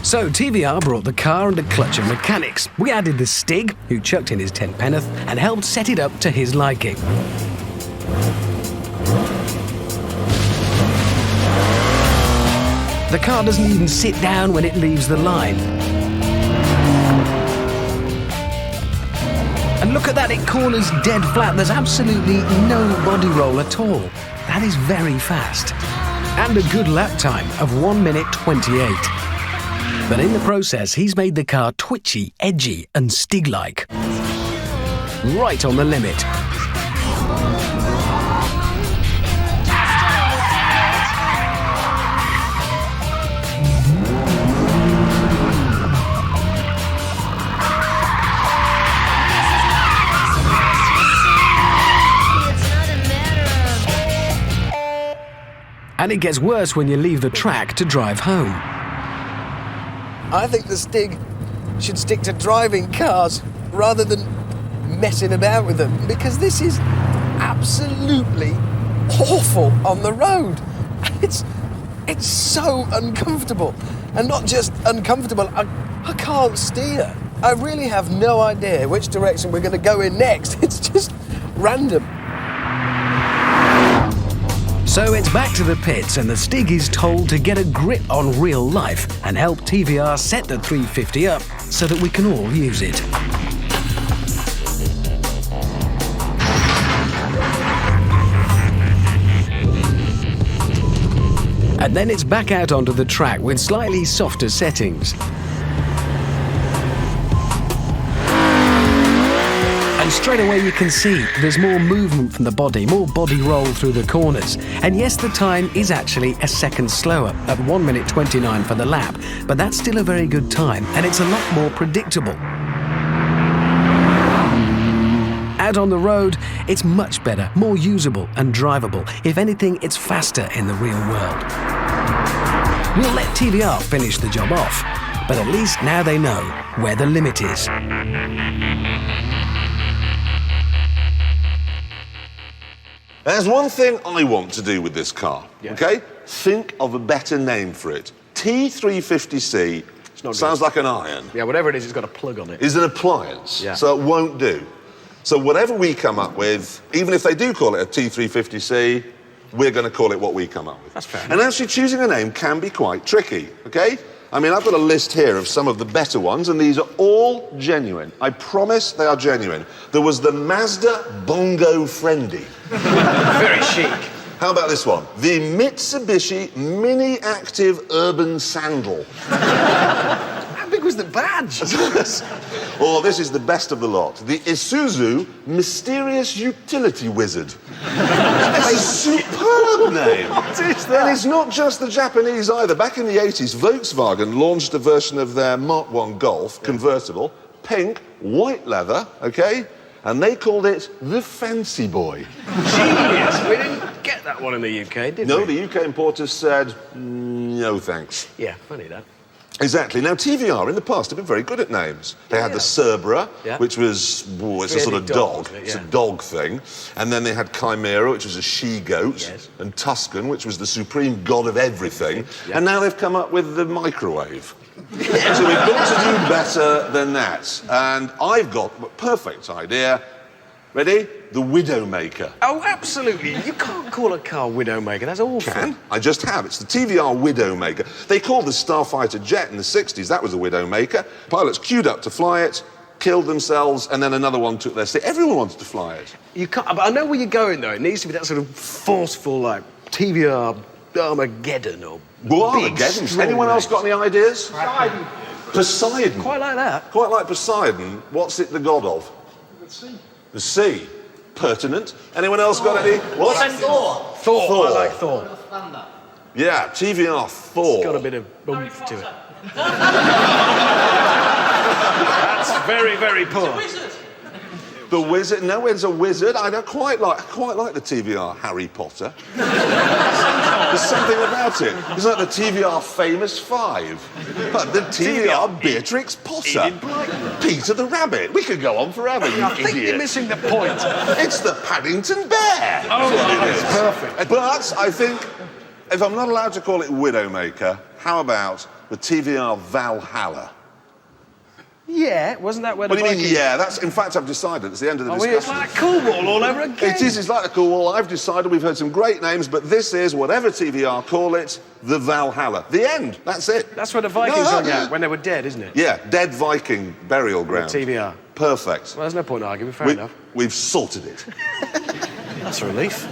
So TVR brought the car and a clutch of mechanics. We added the Stig, who chucked in his 10 penneth, and helped set it up to his liking. The car doesn't even sit down when it leaves the line. And look at that, it corners dead flat. There's absolutely no body roll at all. That is very fast. And a good lap time of 1 minute 28. But in the process, he's made the car twitchy, edgy, and Stig-like. Right on the limit. And it gets worse when you leave the track to drive home. I think the Stig should stick to driving cars rather than messing about with them, because this is absolutely awful on the road. It's so uncomfortable. And not just uncomfortable, I can't steer. I really have no idea which direction we're going to go in next. It's just random. So it's back to the pits, and the Stig is told to get a grip on real life and help TVR set the 350 up so that we can all use it. And then it's back out onto the track with slightly softer settings. And straight away you can see there's more movement from the body, more body roll through the corners. And yes, the time is actually a second slower at 1 minute 29 for the lap, but that's still a very good time, and it's a lot more predictable. Out on the road, it's much better, more usable and drivable. If anything, it's faster in the real world. We'll let TVR finish the job off, but at least now they know where the limit is. There's one thing I want to do with this car, okay? Think of a better name for it. T350C sounds like an iron. Yeah, whatever it is, it's got a plug on it. Is an appliance, so it won't do. So whatever we come up with, even if they do call it a T350C, we're going to call it what we come up with. That's fair. And actually choosing a name can be quite tricky, okay? I mean, I've got a list here of some of the better ones, and these are all genuine. I promise they are genuine. There was the Mazda Bongo Friendy. Very chic. How about this one? The Mitsubishi Mini Active Urban Sandal. How big was the badge? Or this is the best of the lot. The Isuzu Mysterious Utility Wizard. That's a superb name. What is that? And it's not just the Japanese either. Back in the 80s, Volkswagen launched a version of their Mark I Golf convertible, pink, white leather, okay? And they called it the Fancy Boy. Genius. We didn't get that one in the UK, did we? No, the UK importers said, no thanks. Yeah, funny that. Exactly. Now, TVR in the past have been very good at names. They had the Cerbera, which was, it's a sort of dog. It's a dog thing. And then they had Chimera, which was a she-goat. And Tuscan, which was the supreme god of everything. And now they've come up with the microwave. So we've got to do better than that. And I've got a perfect idea. Ready? The Widowmaker. Oh, absolutely. You can't call a car Widowmaker. That's awful. Can? I just have. It's the TVR Widowmaker. They called the Starfighter jet in the 60s. That was a Widowmaker. Pilots queued up to fly it, killed themselves, and then another one took their seat. Everyone wanted to fly it. You can't. But I know where you're going, though. It needs to be that sort of forceful, like, TVR Armageddon or Armageddon. Anyone else got any ideas? Poseidon. Poseidon. Quite like that. Quite like Poseidon. What's it the god of? The sea. The sea. Pertinent. Anyone else got any? What? Thor. Thor. I like Thor. Thunder. Yeah, TVR Thor. It's got a bit of oomph to it. That's very, very poor. The wizard. No, it's a wizard. I don't quite like the TVR Harry Potter. There's something about it. It's like the TVR Famous Five. But the TVR Beatrix Potter. Peter the Rabbit. We could go on forever, you I think idiot. you're missing the point. It's the Paddington Bear. Oh, That's it's perfect. But I think, if I'm not allowed to call it Widowmaker, how about the TVR Valhalla? Yeah, wasn't that where What the do you mean, Vikings... yeah? That's, in fact, I've decided. It's the end of the Oh, discussion. it's like Cool Wall all over again. It is. It's like the Cool Wall. I've decided. We've heard some great names, but this is, whatever TVR call it, the Valhalla. The end. That's it. That's where the Vikings hung out, when they were dead, isn't it? Yeah, dead Viking burial ground. TVR. Perfect. Well, there's no point in arguing, fair enough. We've sorted it. That's a relief.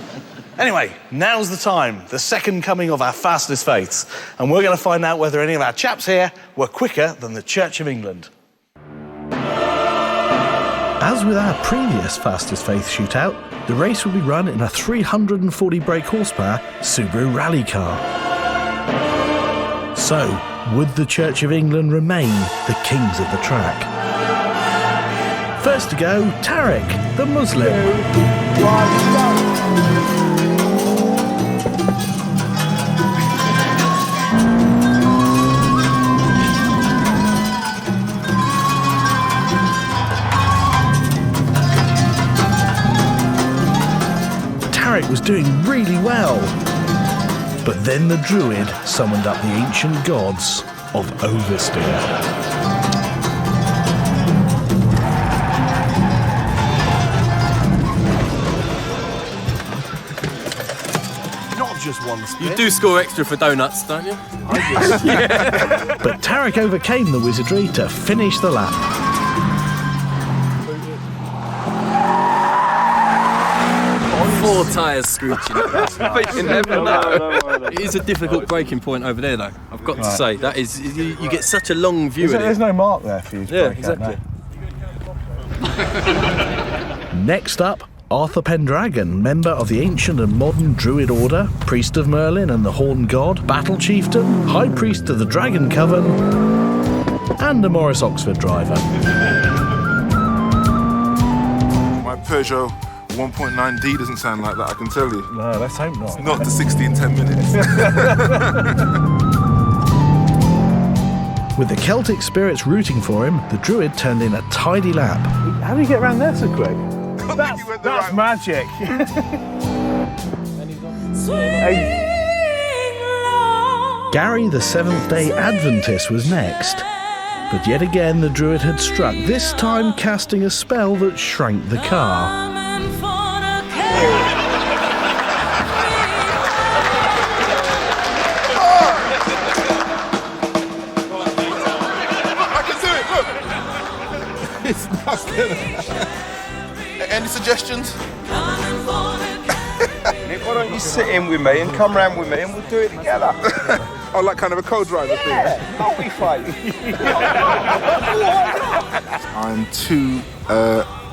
Anyway, now's the time, the second coming of our fastest faiths, and we're going to find out whether any of our chaps here were quicker than the Church of England. As with our previous Fastest Faith shootout, the race will be run in a 340 brake horsepower Subaru rally car. So, would the Church of England remain the kings of the track? First to go, Tarek, the Muslim. Tarek was doing really well. But then the druid summoned up the ancient gods of oversteer. Just one spin. You do score extra for donuts, don't you? But Tarek overcame the wizardry to finish the lap. 4 tyres screeching. You never know. It is a difficult breaking point over there, though. I've got to say that is you get such a long view of it. There's no mark there for you to break exactly. Next up, Arthur Pendragon, member of the ancient and modern Druid Order, priest of Merlin and the Horn God, battle chieftain, high priest of the Dragon Coven, and a Morris Oxford driver. My Peugeot 1.9D doesn't sound like that, I can tell you. No, let's hope not. It's not the 60 in 10 minutes. With the Celtic spirits rooting for him, the Druid turned in a tidy lap. How do you get around there so quick? That's magic. Gary, the Seventh-day Adventist, was next. But yet again the Druid had struck, this time casting a spell that shrank the car. It's nothing. Any suggestions? Why don't you sit in with me and come round with me and we'll do it together? Oh, like kind of a co-driver thing? I'll be fine. I'm too,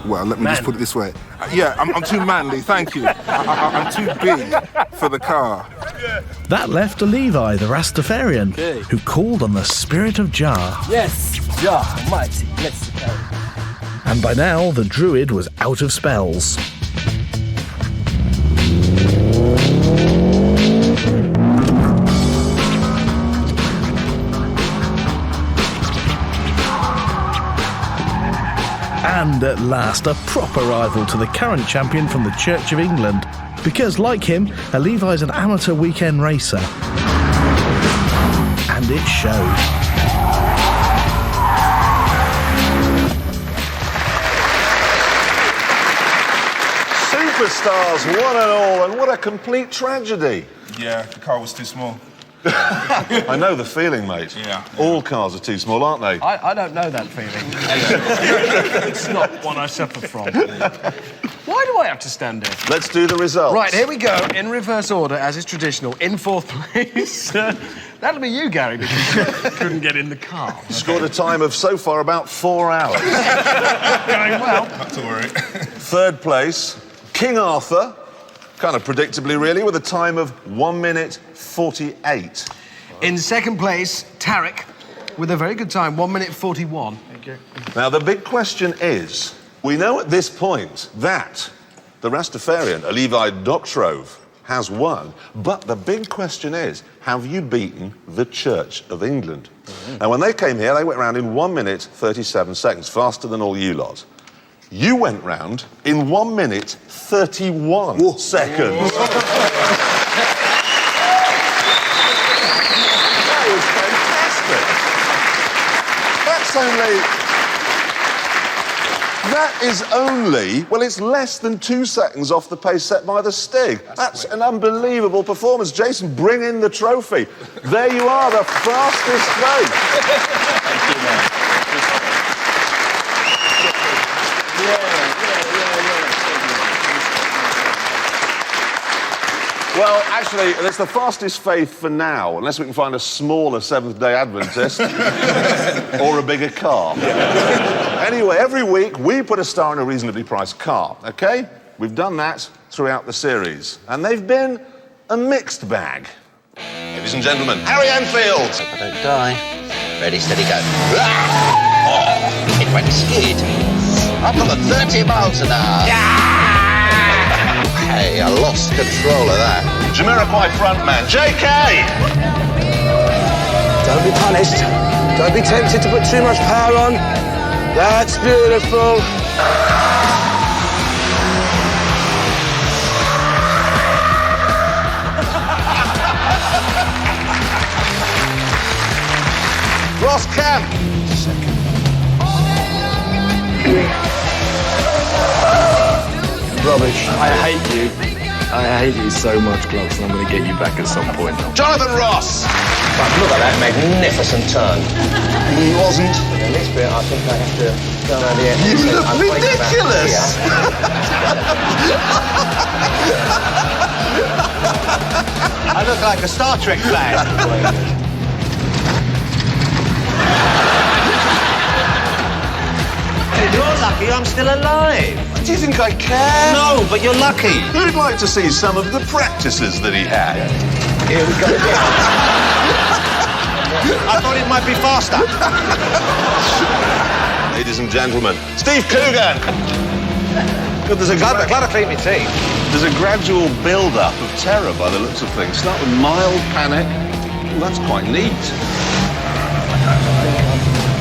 well, let me just put it this way. Yeah, I'm too manly, thank you. I'm too big for the car. That left Levi, the Rastafarian, who called on the spirit of Jah. Yes, Jah Almighty, let's go. And by now, the Druid was out of spells. And at last, a proper rival to the current champion from the Church of England. Because, like him, Levi's an amateur weekend racer. And it showed. Superstars, one and all, and what a complete tragedy. Yeah, the car was too small. I know the feeling, mate. Yeah. All cars are too small, aren't they? I don't know that feeling. It's not one I suffer from. Why do I have to stand here? Let's do the results. Right, here we go, in reverse order, as is traditional. In 4th place, that'll be you, Gary, because you couldn't get in the car. Scored a time of, so far, about 4 hours. Going well. Not to worry. 3rd place, King Arthur, kind of predictably, really, with a time of 1 minute 48. In 2nd place, Tarek, with a very good time, 1 minute 41. Thank you. Now, the big question is, we know at this point that the Rastafarian, Levi Doctrove, has won, but the big question is, have you beaten the Church of England? Now, when they came here, they went round in 1 minute 37 seconds, faster than all you lot. You went round in 1 minute 31 seconds. That was fantastic. That is only, well, it's less than 2 seconds off the pace set by the Stig. That's an unbelievable performance. Jason, bring in the trophy. There you are, the fastest race. Thank you, man. Well, actually, it's the fastest faith for now, unless we can find a smaller Seventh-day Adventist or a bigger car. Anyway, every week we put a star in a reasonably priced car, OK? We've done that throughout the series, and they've been a mixed bag. Ladies and gentlemen, Harry Enfield. Hope I don't die. Ready, steady, go. Oh, it went skid. Up at 30 miles an hour. Hey, I lost control of that. Jamiroquai frontman, JK! Don't be punished. Don't be tempted to put too much power on. That's beautiful. Ross Kemp. Rubbish. I hate you. I hate you so much, Gloves, and I'm going to get you back at some point. Jonathan Ross. But look at that magnificent turn. He wasn't. In this bit, I think I have to go around the edge. You look ridiculous. I look like a Star Trek flag. You're lucky I'm still alive. Do you think I care? No, but you're lucky. Who'd like to see some of the practices that he had? Here we go. I thought it might be faster. Ladies and gentlemen, Steve Coogan. There's a Glad I cleaned my teeth. There's a gradual build-up of terror by the looks of things. Start with mild panic. Well, that's quite neat.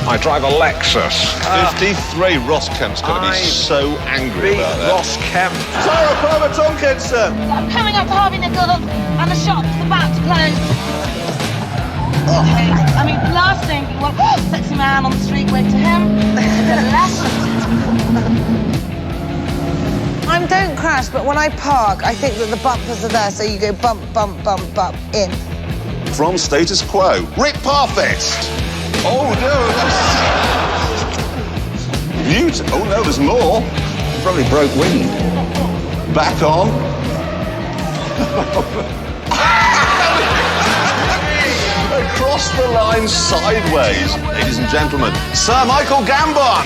I drive a Lexus. 53. Ross Kemp's going to be so angry about that. Ross Kemp. Sarah Palmer Tomkinson. I'm coming up to Harvey Nichols and the shop's about to close. I mean, last thing you want, sexy man on the street, wave to him. Don't crash, but when I park, I think that the bumpers are there, so you go bump, bump, bump, bump, in. From Status Quo, Rick Parfest. Oh no, that's... Beautiful. Oh no, there's more. Probably broke wind. Back on. Across the line sideways. Ladies and gentlemen, Sir Michael Gambon.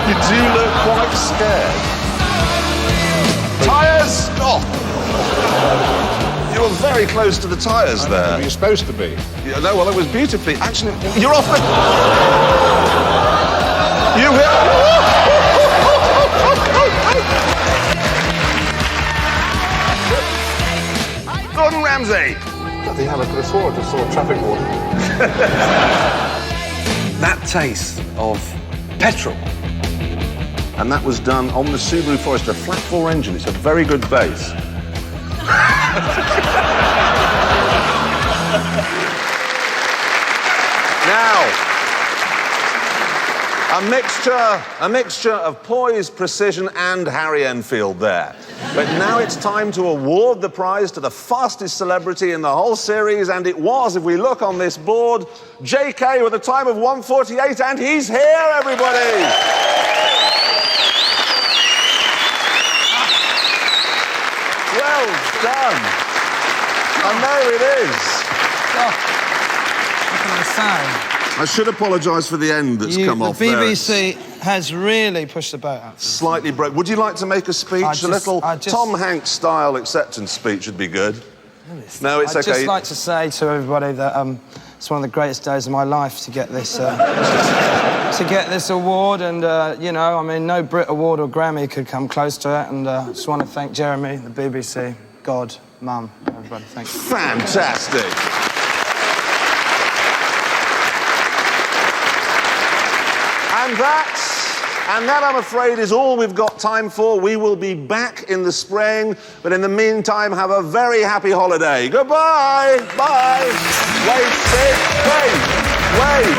You do look quite scared. Tyres! Oh! You were very close to the tyres there. You're supposed to be. Yeah, no, well, it was beautifully. Actually, you're off the... You hit... Gordon Ramsay. Bloody hell, I could have swore I just saw a traffic warning. That taste of petrol. And that was done on the Subaru Forester, a flat 4 engine. It's a very good base. Now, a mixture of poise, precision, and Harry Enfield there. But now it's time to award the prize to the fastest celebrity in the whole series, and it was, if we look on this board, JK with a time of 1:48, and he's here, everybody! Well done. And there it is. Look at the sound. I should apologise for the end that's come off the there. BBC has really pushed the boat out. Slightly broke. Would you like to make a speech? A little Tom Hanks style acceptance speech would be good. No, it's okay. I'd just like to say to everybody that it's one of the greatest days of my life to get this to get this award, and you know, I mean, no Brit Award or Grammy could come close to it, and I just want to thank Jeremy, the BBC, God, Mum, everybody. Thank you. Fantastic. And that, I'm afraid, is all we've got time for. We will be back in the spring, but in the meantime, have a very happy holiday. Goodbye. Bye. Wait, sit, wait, wait.